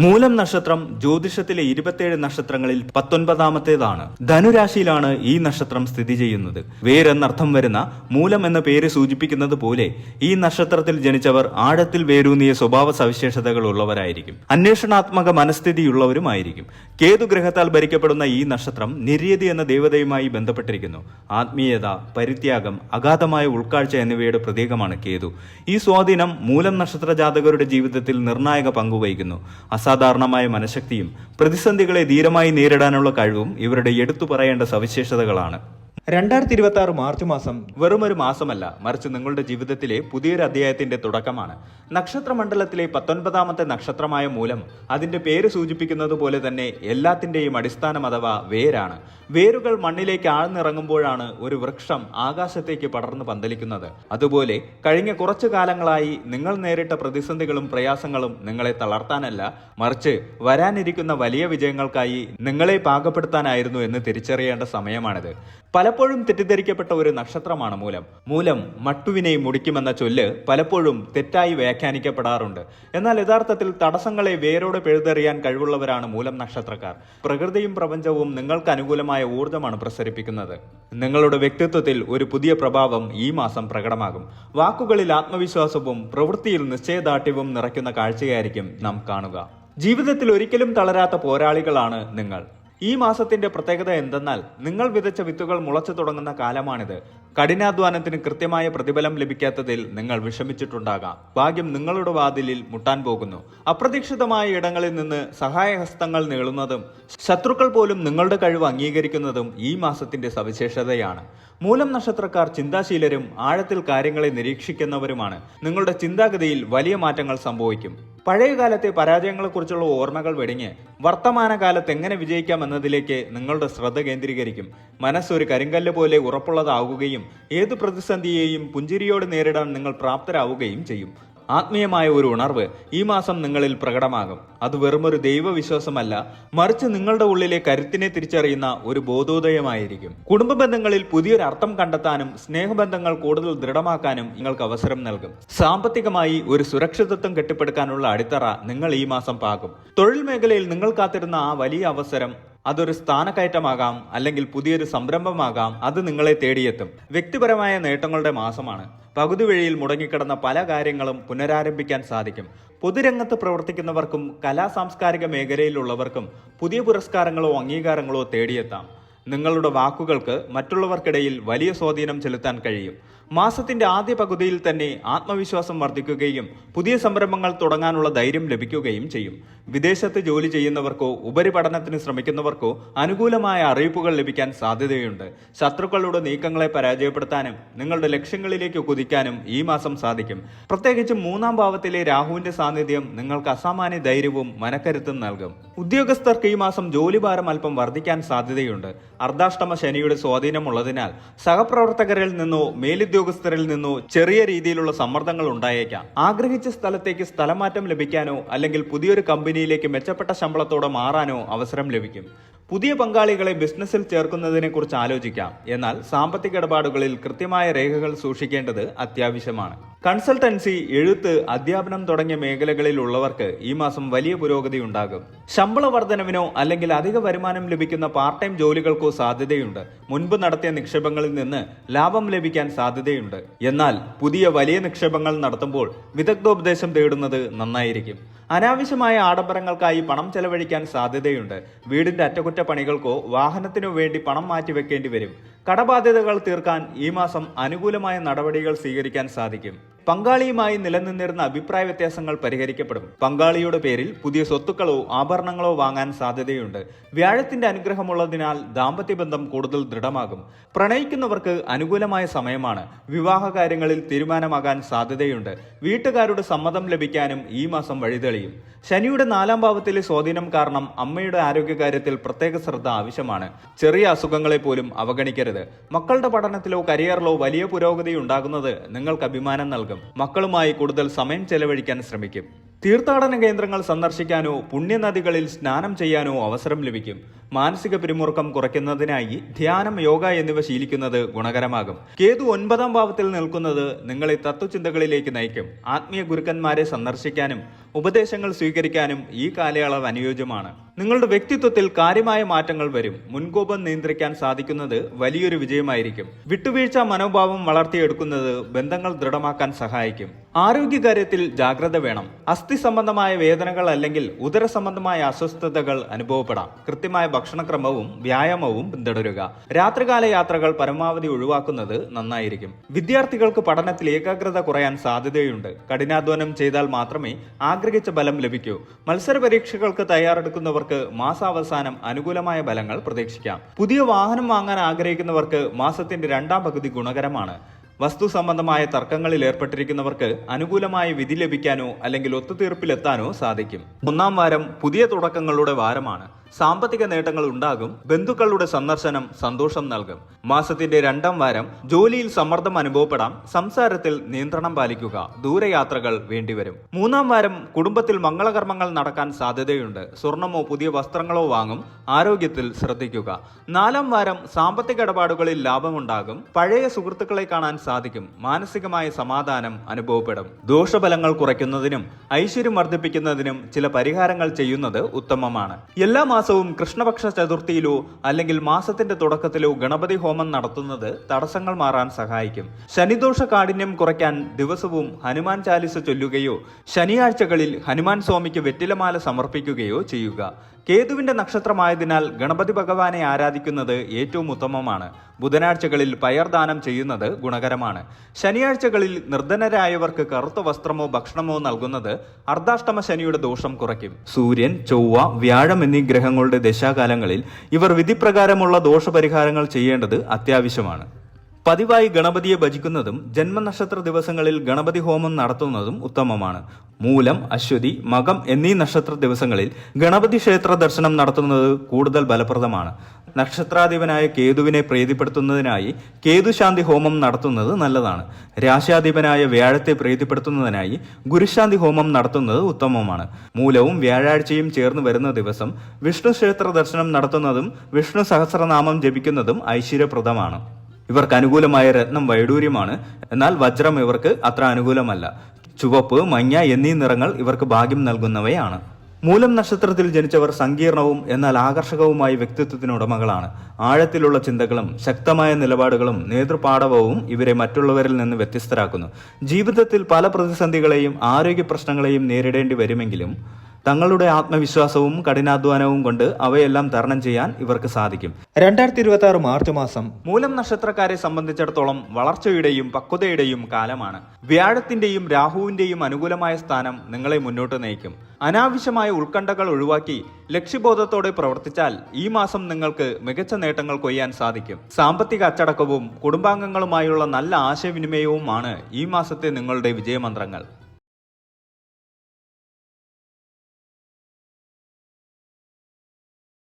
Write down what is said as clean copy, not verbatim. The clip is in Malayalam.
മൂലം നക്ഷത്രം ജ്യോതിഷത്തിലെ 27 നക്ഷത്രങ്ങളിൽ 19ാമത്തേതാണ്. ധനുരാശിയിലാണ് ഈ നക്ഷത്രം സ്ഥിതി ചെയ്യുന്നത്. വേരെന്നർത്ഥം വരുന്ന മൂലം എന്ന പേര് സൂചിപ്പിക്കുന്നത് പോലെ ഈ നക്ഷത്രത്തിൽ ജനിച്ചവർ ആഴത്തിൽ വേരൂന്നിയ സ്വഭാവ സവിശേഷതകൾ ഉള്ളവരായിരിക്കും. അന്വേഷണാത്മക മനസ്ഥിതിയുള്ളവരുമായിരിക്കും. കേതു ഗ്രഹത്താൽ ഭരിക്കപ്പെടുന്ന ഈ നക്ഷത്രം നിര്യതി എന്ന ദേവതയുമായി ബന്ധപ്പെട്ടിരിക്കുന്നു. ആത്മീയത, പരിത്യാഗം, അഗാധമായ ഉൾക്കാഴ്ച എന്നിവയുടെ പ്രതീകമാണ് കേതു. ഈ സ്വാധീനം മൂലം നക്ഷത്ര ജാതകരുടെ ജീവിതത്തിൽ നിർണായക പങ്കുവഹിക്കുന്നു. അസാധാരണമായ മനഃശക്തിയും പ്രതിസന്ധികളെ ധീരമായി നേരിടാനുള്ള കഴിവും ഇവരുടെ എടുത്തു പറയേണ്ട സവിശേഷതകളാണ്. 2026 മാർച്ച് മാസം വെറുമൊരു മാസമല്ല, മറിച്ച് നിങ്ങളുടെ ജീവിതത്തിലെ പുതിയൊരു അധ്യായത്തിന്റെ തുടക്കമാണ്. നക്ഷത്രമണ്ഡലത്തിലെ 19ാമത്തെ നക്ഷത്രമായ മൂലം അതിന്റെ പേര് സൂചിപ്പിക്കുന്നത് പോലെ തന്നെ എല്ലാത്തിന്റെയും അടിസ്ഥാനം അഥവാ വേരാണ്. വേരുകൾ മണ്ണിലേക്ക് ആഴ്ന്നിറങ്ങുമ്പോഴാണ് ഒരു വൃക്ഷം ആകാശത്തേക്ക് പടർന്നു പന്തലിക്കുന്നത്. അതുപോലെ കഴിഞ്ഞ കുറച്ചു കാലങ്ങളായി നിങ്ങൾ നേരിട്ട പ്രതിസന്ധികളും പ്രയാസങ്ങളും നിങ്ങളെ തളർത്താനല്ല, മറിച്ച് വരാനിരിക്കുന്ന വലിയ വിജയങ്ങൾക്കായി നിങ്ങളെ പാകപ്പെടുത്താനായിരുന്നു എന്ന് തിരിച്ചറിയേണ്ട സമയമാണിത്. പലപ്പോഴും തെറ്റിദ്ധരിക്കപ്പെട്ട ഒരു നക്ഷത്രമാണ് മൂലം. മൂലം മട്ടുവിനെ മുടിക്കുമെന്ന ചൊല്ല് പലപ്പോഴും തെറ്റായി വ്യാഖ്യാനിക്കപ്പെടാറുണ്ട്. എന്നാൽ യഥാർത്ഥത്തിൽ തടസ്സങ്ങളെ വേരോടെ പിഴുതെറിയാൻ കഴിവുള്ളവരാണ് മൂലം നക്ഷത്രക്കാർ. പ്രകൃതിയും പ്രപഞ്ചവും നിങ്ങൾക്ക് അനുകൂലമായ ഊർജ്ജമാണ് പ്രസരിപ്പിക്കുന്നത്. നിങ്ങളുടെ വ്യക്തിത്വത്തിൽ ഒരു പുതിയ പ്രഭാവം ഈ മാസം പ്രകടമാകും. വാക്കുകളിൽ ആത്മവിശ്വാസവും പ്രവൃത്തിയിൽ നിശ്ചയദാർഢ്യവും നിറയ്ക്കുന്ന കാഴ്ചയായിരിക്കും നാം കാണുക. ജീവിതത്തിൽ ഒരിക്കലും തളരാത്ത പോരാളികളാണ് നിങ്ങൾ. ഈ മാസത്തിന്റെ പ്രത്യേകത എന്തെന്നാൽ നിങ്ങൾ വിതച്ച വിത്തുകൾ മുളച്ചു തുടങ്ങുന്ന കാലമാണിത്. കഠിനാധ്വാനത്തിന് കൃത്യമായ പ്രതിഫലം ലഭിക്കാത്തതിൽ നിങ്ങൾ വിഷമിച്ചിട്ടുണ്ടാകാം. ഭാഗ്യം നിങ്ങളുടെ വാതിലിൽ മുട്ടാൻ പോകുന്നു. അപ്രതീക്ഷിതമായ ഇടങ്ങളിൽ നിന്ന് സഹായഹസ്തങ്ങൾ നീളുന്നതും ശത്രുക്കൾ പോലും നിങ്ങളുടെ കഴിവ് അംഗീകരിക്കുന്നതും ഈ മാസത്തിന്റെ സവിശേഷതയാണ്. മൂലം നക്ഷത്രക്കാർ ചിന്താശീലരും ആഴത്തിൽ കാര്യങ്ങളെ നിരീക്ഷിക്കുന്നവരുമാണ്. നിങ്ങളുടെ ചിന്താഗതിയിൽ വലിയ മാറ്റങ്ങൾ സംഭവിക്കും. പഴയകാലത്തെ പരാജയങ്ങളെക്കുറിച്ചുള്ള ഓർമ്മകൾ വെടിഞ്ഞ് വർത്തമാനകാലത്ത് എങ്ങനെ വിജയിക്കാം എന്നതിലേക്ക് നിങ്ങളുടെ ശ്രദ്ധ കേന്ദ്രീകരിക്കും. മനസ്സൊരു കരിങ്കല്ല് പോലെ ഉറപ്പുള്ളതാവുകയും ഏതു പ്രതിസന്ധിയെയും പുഞ്ചിരിയോട് നേരിടാൻ നിങ്ങൾ പ്രാപ്തരാവുകയും ചെയ്യും. ആത്മീയമായ ഒരു ഉണർവ് ഈ മാസം നിങ്ങളിൽ പ്രകടമാകും. അത് വെറുമൊരു ദൈവവിശ്വാസമല്ല, മറിച്ച് നിങ്ങളുടെ ഉള്ളിലെ കരുത്തിനെ തിരിച്ചറിയുന്ന ഒരു ബോധോദയമായിരിക്കും. കുടുംബ ബന്ധങ്ങളിൽ പുതിയൊരു അർത്ഥം കണ്ടെത്താനും സ്നേഹബന്ധങ്ങൾ കൂടുതൽ ദൃഢമാക്കാനും നിങ്ങൾക്ക് അവസരം നൽകും. സാമ്പത്തികമായി ഒരു സുരക്ഷിതത്വം കെട്ടിപ്പടുക്കാനുള്ള അടിത്തറ നിങ്ങൾ ഈ മാസം പാകും. തൊഴിൽ മേഖലയിൽ നിങ്ങൾ കാത്തിരുന്ന ആ വലിയ അവസരം, അതൊരു സ്ഥാനക്കയറ്റമാകാം, അല്ലെങ്കിൽ പുതിയൊരു സംരംഭമാകാം, അത് നിങ്ങളെ തേടിയെത്തും. വ്യക്തിപരമായ നേട്ടങ്ങളുടെ മാസമാണ്. പകുതി വഴിയിൽ മുടങ്ങിക്കിടന്ന പല കാര്യങ്ങളും പുനരാരംഭിക്കാൻ സാധിക്കും. പൊതുരംഗത്ത് പ്രവർത്തിക്കുന്നവർക്കും കലാ സാംസ്കാരിക മേഖലയിലുള്ളവർക്കും പുതിയ പുരസ്കാരങ്ങളോ അംഗീകാരങ്ങളോ തേടിയെത്താം. നിങ്ങളുടെ വാക്കുകൾക്ക് മറ്റുള്ളവർക്കിടയിൽ വലിയ സ്വാധീനം ചെലുത്താൻ കഴിയും. മാസത്തിന്റെ ആദ്യ പകുതിയിൽ തന്നെ ആത്മവിശ്വാസം വർദ്ധിക്കുകയും പുതിയ സംരംഭങ്ങൾ തുടങ്ങാനുള്ള ധൈര്യം ലഭിക്കുകയും ചെയ്യും. വിദേശത്ത് ജോലി ചെയ്യുന്നവർക്കോ ഉപരിപഠനത്തിന് ശ്രമിക്കുന്നവർക്കോ അനുകൂലമായ അറിയിപ്പുകൾ ലഭിക്കാൻ സാധ്യതയുണ്ട്. ശത്രുക്കളുടെ നീക്കങ്ങളെ പരാജയപ്പെടുത്താനും നിങ്ങളുടെ ലക്ഷ്യങ്ങളിലേക്ക് കുതിക്കാനും ഈ മാസം സാധിക്കും. പ്രത്യേകിച്ച് 3ാം ഭാവത്തിലെ രാഹുവിന്റെ സാന്നിധ്യം നിങ്ങൾക്ക് അസാമാന്യ ധൈര്യവും മനക്കരുത്തും നൽകും. ഉദ്യോഗസ്ഥർക്ക് ഈ മാസം ജോലിഭാരം അല്പം വർദ്ധിക്കാൻ സാധ്യതയുണ്ട്. അർദ്ധാഷ്ടമ ശനിയുടെ സ്വാധീനമുള്ളതിനാൽ സഹപ്രവർത്തകരിൽ നിന്നോ മേലുദ്യോഗസ്ഥരിൽ നിന്നോ ചെറിയ രീതിയിലുള്ള സമ്മർദ്ദങ്ങൾ ഉണ്ടായേക്കാം. ആഗ്രഹിച്ച സ്ഥലത്തേക്ക് സ്ഥലമാറ്റം ലഭിക്കാനോ അല്ലെങ്കിൽ പുതിയൊരു കമ്പനിയിലേക്ക് മെച്ചപ്പെട്ട ശമ്പളത്തോടെ മാറാനോ അവസരം ലഭിക്കും. പുതിയ പങ്കാളികളെ ബിസിനസ്സിൽ ചേർക്കുന്നതിനെ കുറിച്ച് ആലോചിക്കാം. എന്നാൽ സാമ്പത്തിക ഇടപാടുകളിൽ കൃത്യമായ രേഖകൾ സൂക്ഷിക്കേണ്ടത് അത്യാവശ്യമാണ്. കൺസൾട്ടൻസി, എഴുത്ത്, അധ്യാപനം തുടങ്ങിയ മേഖലകളിൽ ഉള്ളവർക്ക് ഈ മാസം വലിയ പുരോഗതി ഉണ്ടാകും. ശമ്പള വർധനവിനോ അല്ലെങ്കിൽ അധിക വരുമാനം ലഭിക്കുന്ന പാർട്ട് ടൈം ജോലികൾക്കോ സാധ്യതയുണ്ട്. മുൻപ് നടത്തിയ നിക്ഷേപങ്ങളിൽ നിന്ന് ലാഭം ലഭിക്കാൻ സാധ്യതയുണ്ട്. എന്നാൽ പുതിയ വലിയ നിക്ഷേപങ്ങൾ നടത്തുമ്പോൾ വിദഗ്ധോപദേശം തേടുന്നത് നന്നായിരിക്കും. അനാവശ്യമായ ആഡംബരങ്ങൾക്കായി പണം ചെലവഴിക്കാൻ സാധ്യതയുണ്ട്. വീടിന്റെ അറ്റകുറ്റപ്പണികൾക്കോ വാഹനത്തിനോ വേണ്ടി പണം മാറ്റിവെക്കേണ്ടി വരും. കടബാധ്യതകൾ തീർക്കാൻ ഈ മാസം അനുകൂലമായ നടപടികൾ സ്വീകരിക്കാൻ സാധിക്കും. പങ്കാളിയുമായി നിലനിന്നിരുന്ന അഭിപ്രായ വ്യത്യാസങ്ങൾ പരിഹരിക്കപ്പെടും. പങ്കാളിയുടെ പേരിൽ പുതിയ സ്വത്തുക്കളോ ആഭരണങ്ങളോ വാങ്ങാൻ സാധ്യതയുണ്ട്. വ്യാഴത്തിന്റെ അനുഗ്രഹമുള്ളതിനാൽ ദാമ്പത്യ ബന്ധം കൂടുതൽ ദൃഢമാകും. പ്രണയിക്കുന്നവർക്ക് അനുകൂലമായ സമയമാണ്. വിവാഹ കാര്യങ്ങളിൽ തീരുമാനമാകാൻ സാധ്യതയുണ്ട്. വീട്ടുകാരുടെ സമ്മതം ലഭിക്കാനും ഈ മാസം വഴിതെളിയും. ശനിയുടെ 4ാം ഭാവത്തിലെ സ്വാധീനം കാരണം അമ്മയുടെ ആരോഗ്യകാര്യത്തിൽ പ്രത്യേക ശ്രദ്ധ ആവശ്യമാണ്. ചെറിയ അസുഖങ്ങളെ പോലും അവഗണിക്കരുത്. മക്കളുടെ പഠനത്തിലോ കരിയറിലോ വലിയ പുരോഗതി ഉണ്ടാകുന്നത് നിങ്ങൾക്ക് അഭിമാനം നൽകും. മക്കളുമായി കൂടുതൽ സമയം ചെലവഴിക്കാൻ ശ്രമിക്കും. തീർത്ഥാടന കേന്ദ്രങ്ങൾ സന്ദർശിക്കാനോ പുണ്യനദികളിൽ സ്നാനം ചെയ്യാനോ അവസരം ലഭിക്കും. മാനസിക പിരിമുറുക്കം കുറയ്ക്കുന്നതിനായി ധ്യാനം, യോഗ എന്നിവ ശീലിക്കുന്നത് ഗുണകരമാകും. കേതു 9ാം ഭാവത്തിൽ നിൽക്കുന്നത് നിങ്ങളെ തത്വചിന്തകളിലേക്ക് നയിക്കും. ആത്മീയ ഗുരുക്കന്മാരെ സന്ദർശിക്കാനും ഉപദേശങ്ങൾ സ്വീകരിക്കാനും ഈ കാലയളവ് അനുയോജ്യമാണ്. നിങ്ങളുടെ വ്യക്തിത്വത്തിൽ കാര്യമായ മാറ്റങ്ങൾ വരും. മുൻകോപം നിയന്ത്രിക്കാൻ സാധിക്കുന്നത് വലിയൊരു വിജയമായിരിക്കും. വിട്ടുവീഴ്ച മനോഭാവം വളർത്തിയെടുക്കുന്നത് ബന്ധങ്ങൾ ദൃഢമാക്കാൻ സഹായിക്കും. ആരോഗ്യകാര്യത്തിൽ ജാഗ്രത വേണം. അസ്ഥി സംബന്ധമായ വേദനകൾ അല്ലെങ്കിൽ ഉദര സംബന്ധമായ അസ്വസ്ഥതകൾ അനുഭവപ്പെടാം. കൃത്യമായ ഭക്ഷണക്രമവും വ്യായാമവും പിന്തുടരുക. രാത്രികാല യാത്രകൾ പരമാവധി ഒഴിവാക്കുന്നത് നന്നായിരിക്കും. വിദ്യാർത്ഥികൾക്ക് പഠനത്തിൽ ഏകാഗ്രത കുറയാൻ സാധ്യതയുണ്ട്. കഠിനാധ്വാനം ചെയ്താൽ മാത്രമേ ആഗ്രഹിച്ച ഫലം ലഭിക്കൂ. മത്സര പരീക്ഷകൾക്ക് തയ്യാറെടുക്കുന്നവർക്ക് മാസാവസാനം അനുകൂലമായ ഫലങ്ങൾ പ്രതീക്ഷിക്കാം. പുതിയ വാഹനം വാങ്ങാൻ ആഗ്രഹിക്കുന്നവർക്ക് മാസത്തിന്റെ രണ്ടാം പകുതി ഗുണകരമാണ്. വസ്തു സംബന്ധമായ തർക്കങ്ങളിൽ ഏർപ്പെട്ടിരിക്കുന്നവർക്ക് അനുകൂലമായ വിധി ലഭിക്കാനോ അല്ലെങ്കിൽ ഒത്തുതീർപ്പിലെത്താനോ സാധിക്കും. ഒന്നാം വാരം പുതിയ തുടക്കങ്ങളുടെ വാരമാണ്. സാമ്പത്തിക നേട്ടങ്ങൾ ഉണ്ടാകും. ബന്ധുക്കളുടെ സന്ദർശനം സന്തോഷം നൽകും. മാസത്തിന്റെ രണ്ടാം വാരം ജോലിയിൽ സമ്മർദ്ദം അനുഭവപ്പെടാം. സംസാരത്തിൽ നിയന്ത്രണം പാലിക്കുക. ദൂരയാത്രകൾ വേണ്ടിവരും. മൂന്നാം വാരം കുടുംബത്തിൽ മംഗളകർമ്മങ്ങൾ നടക്കാൻ സാധ്യതയുണ്ട്. സ്വർണമോ പുതിയ വസ്ത്രങ്ങളോ വാങ്ങും. ആരോഗ്യത്തിൽ ശ്രദ്ധിക്കുക. നാലാം വാരം സാമ്പത്തിക ഇടപാടുകളിൽ ലാഭമുണ്ടാകും. പഴയ സുഹൃത്തുക്കളെ കാണാൻ സാധിക്കും. മാനസികമായ സമാധാനം അനുഭവപ്പെടും. ദോഷഫലങ്ങൾ കുറയ്ക്കുന്നതിനും ഐശ്വര്യം വർദ്ധിപ്പിക്കുന്നതിനും ചില പരിഹാരങ്ങൾ ചെയ്യുന്നത് ഉത്തമമാണ്. എല്ലാ മാസവും കൃഷ്ണപക്ഷ ചതുർത്ഥിയിലോ അല്ലെങ്കിൽ മാസത്തിന്റെ തുടക്കത്തിലോ ഗണപതി ഹോമം നടത്തുന്നത് തടസ്സങ്ങൾ മാറാൻ സഹായിക്കും. ശനിദോഷ കാഠിന്യം കുറയ്ക്കാൻ ദിവസവും ഹനുമാൻ ചാലിസ ചൊല്ലുകയോ ശനിയാഴ്ചകളിൽ ഹനുമാൻ സ്വാമിക്ക് വെറ്റിലമാല സമർപ്പിക്കുകയോ ചെയ്യുക. കേതുവിന്റെ നക്ഷത്രമായതിനാൽ ഗണപതി ഭഗവാനെ ആരാധിക്കുന്നത് ഏറ്റവും ഉത്തമമാണ്. ബുധനാഴ്ചകളിൽ പയർദാനം ചെയ്യുന്നത് ഗുണകരമാണ്. ശനിയാഴ്ചകളിൽ നിർധനരായവർക്ക് കറുത്ത വസ്ത്രമോ ഭക്ഷണമോ നൽകുന്നത് അർദ്ധാഷ്ടമ ശനിയുടെ ദോഷം കുറയ്ക്കും. സൂര്യൻ, ചൊവ്വ, വ്യാഴം എന്നീ ഗ്രഹങ്ങളുടെ ദശാകാലങ്ങളിൽ ഇവർ വിധിപ്രകാരമുള്ള ദോഷപരിഹാരങ്ങൾ ചെയ്യേണ്ടത് അത്യാവശ്യമാണ്. പതിവായി ഗണപതിയെ ഭജിക്കുന്നതും ജന്മനക്ഷത്ര ദിവസങ്ങളിൽ ഗണപതി ഹോമം നടത്തുന്നതും ഉത്തമമാണ്. മൂലം, അശ്വതി, മകം എന്നീ നക്ഷത്ര ദിവസങ്ങളിൽ ഗണപതി ക്ഷേത്ര ദർശനം നടത്തുന്നത് കൂടുതൽ ഫലപ്രദമാണ്. നക്ഷത്രാധിപനായ കേതുവിനെ പ്രീതിപ്പെടുത്തുന്നതിനായി കേതുശാന്തി ഹോമം നടത്തുന്നത് നല്ലതാണ്. രാശാധിപനായ വ്യാഴത്തെ പ്രീതിപ്പെടുത്തുന്നതിനായി ഗുരുശാന്തി ഹോമം നടത്തുന്നത് ഉത്തമമാണ്. മൂലവും വ്യാഴാഴ്ചയും ചേർന്ന് വരുന്ന ദിവസം വിഷ്ണു ക്ഷേത്ര ദർശനം നടത്തുന്നതും വിഷ്ണു സഹസ്രനാമം ജപിക്കുന്നതും ഐശ്വര്യപ്രദമാണ്. ഇവർക്ക് അനുകൂലമായ രത്നം വൈഡൂര്യമാണ്. എന്നാൽ വജ്രം ഇവർക്ക് അത്ര അനുകൂലമല്ല. ചുവപ്പ്, മഞ്ഞ എന്നീ നിറങ്ങൾ ഇവർക്ക് ഭാഗ്യം നൽകുന്നവയാണ്. മൂലം നക്ഷത്രത്തിൽ ജനിച്ചവർ സങ്കീർണവും എന്നാൽ ആകർഷകവുമായ വ്യക്തിത്വത്തിനുടമകളാണ്. ആഴത്തിലുള്ള ചിന്തകളും ശക്തമായ നിലപാടുകളും നേതൃപാടവവും ഇവരെ മറ്റുള്ളവരിൽ നിന്ന് വ്യത്യസ്തരാക്കുന്നു. ജീവിതത്തിൽ പല പ്രതിസന്ധികളെയും ആരോഗ്യ പ്രശ്നങ്ങളെയും നേരിടേണ്ടി വരുമെങ്കിലും തങ്ങളുടെ ആത്മവിശ്വാസവും കഠിനാധ്വാനവും കൊണ്ട് അവയെല്ലാം തരണം ചെയ്യാൻ ഇവർക്ക് സാധിക്കും. 2026 മാർച്ച് മാസം മൂലം നക്ഷത്രക്കാരെ സംബന്ധിച്ചിടത്തോളം വളർച്ചയുടെയും പക്വതയുടെയും കാലമാണ്. വ്യാഴത്തിന്റെയും രാഹുവിന്റെയും അനുകൂലമായ സ്ഥാനം നിങ്ങളെ മുന്നോട്ട് നയിക്കും. അനാവശ്യമായ ഉത്കണ്ഠകൾ ഒഴിവാക്കി ലക്ഷ്യബോധത്തോടെ പ്രവർത്തിച്ചാൽ ഈ മാസം നിങ്ങൾക്ക് മികച്ച നേട്ടങ്ങൾ കൊയ്യാൻ സാധിക്കും. സാമ്പത്തിക അച്ചടക്കവും കുടുംബാംഗങ്ങളുമായുള്ള നല്ല ആശയവിനിമയവുമാണ് ഈ മാസത്തെ നിങ്ങളുടെ വിജയമന്ത്രങ്ങൾ.